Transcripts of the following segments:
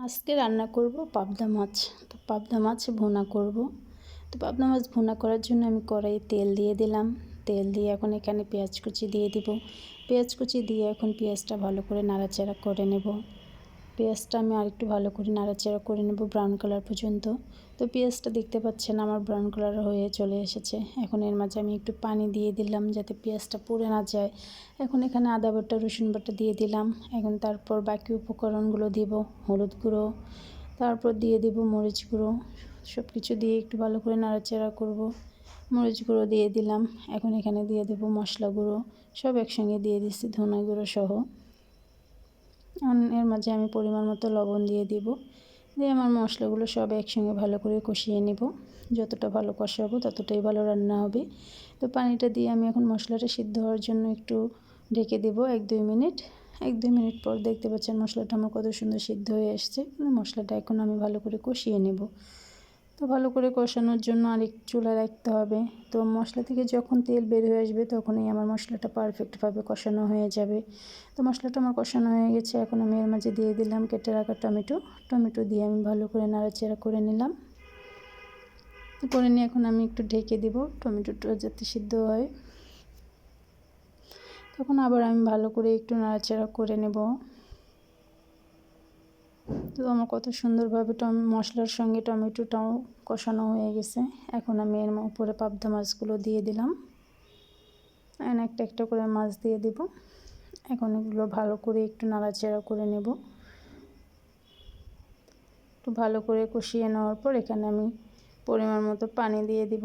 আজকে রান্না করব পাবদা মাছ। তো পাবদা মাছ ভুনা করব। তো পাবদা মাছ ভুনা করার জন্য আমি কড়াইয়ে তেল দিয়ে দিলাম। তেল দিয়ে এখন এখানে পেঁয়াজ কুচি দিয়ে দিব। পেঁয়াজ কুচি দিয়ে এখন পেঁয়াজটা ভালো করে নাড়াচাড়া করে নেব। পেঁয়াজটা আমি আরেকটু ভালো করে নাড়াচাড়া করে নেব ব্রাউন কালার পর্যন্ত। তো পেঁয়াজটা দেখতে পাচ্ছেন আমার ব্রাউন কালার হয়ে চলে এসেছে। এখন এর মাঝে আমি একটু পানি দিয়ে দিলাম যাতে পেঁয়াজটা পুড়ে না যায়। এখন এখানে আদা বাটা রসুন বাটা দিয়ে দিলাম। এখন তারপর বাকি উপকরণগুলো দিব, হলুদ গুঁড়ো, তারপর দিয়ে দিব মরিচ গুঁড়ো। সব কিছু দিয়ে একটু ভালো করে নাড়াচাড়া করব। মরিচ গুঁড়ো দিয়ে দিলাম। এখন এখানে দিয়ে দেব মশলা গুঁড়ো, সব একসঙ্গে দিয়ে দিচ্ছি, ধনে গুঁড়ো সহ। এর মাঝে আমি পরিমাণ মতো লবণ দিয়ে দিব। দিয়ে আমার মশলাগুলো সব একসঙ্গে ভালো করে কষিয়ে নেব। যতটা ভালো কষাবো ততটাই ভালো রান্না হবে। তো পানিটা দিয়ে আমি এখন মশলাটা সিদ্ধ হওয়ার জন্য একটু ঢেকে দেব 1-2 মিনিট। 1-2 মিনিট পর দেখতে পাচ্ছেন মশলাটা আমার কত সুন্দর সিদ্ধ হয়ে আসছে। মশলাটা এখন আমি ভালো করে কষিয়ে নেব। তো ভালো করে কষানোর জন্য আরেক চুলায় রাখতে হবে। তো মশলা থেকে যখন তেল বের হয়ে আসবে তখনই আমার মশলাটা পারফেক্টভাবে কষানো হয়ে যাবে। তো মশলাটা আমার কষানো হয়ে গেছে। এখন আমি এর মাঝে দিয়ে দিলাম কেটে রাখা টমেটো দিয়ে আমি ভালো করে নাড়াচাড়া করে নিলাম। করে নিয়ে এখন আমি একটু ঢেকে দিব টমেটোটা যাতে সিদ্ধ হয়। তখন আবার আমি ভালো করে একটু নাড়াচাড়া করে নেব। তো আমার কত সুন্দরভাবে মশলার সঙ্গে টমেটোটাও কষানো হয়ে গেছে। এখন আমি এর উপরে পাবদা মাছগুলো দিয়ে দিলাম। একটা একটা করে মাছ দিয়ে দিব। এখন এগুলো ভালো করে একটু নাড়াচাড়া করে নেব। একটু ভালো করে কষিয়ে নেওয়ার পর এখানে আমি পরিমাণ মতো পানি দিয়ে দিব।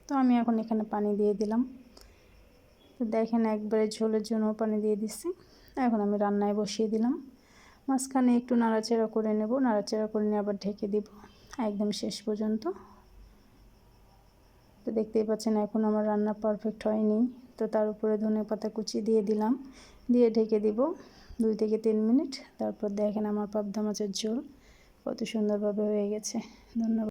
তো আমি এখন এখানে পানি দিয়ে দিলাম। তো দেখেন একবারে ঝোলের জন্য পানি দিয়ে দিচ্ছি। এখন আমি রান্নায় বসিয়ে দিলাম। মাঝখানে একটু নাড়াচাড়া করে নেব। নাড়াচাড়া করে নিয়ে আবার ঢেকে দিব একদম শেষ পর্যন্ত। তো দেখতেই পাচ্ছেন এখন আমার রান্না পারফেক্ট হয়নি। তো তার উপরে ধনেপাতা কুচি দিয়ে দিলাম। দিয়ে ঢেকে দিব 2 থেকে 3 মিনিট। তারপর দেখেন আমার পাবদা মাছের ঝোল কত সুন্দরভাবে হয়ে গেছে। ধন্যবাদ।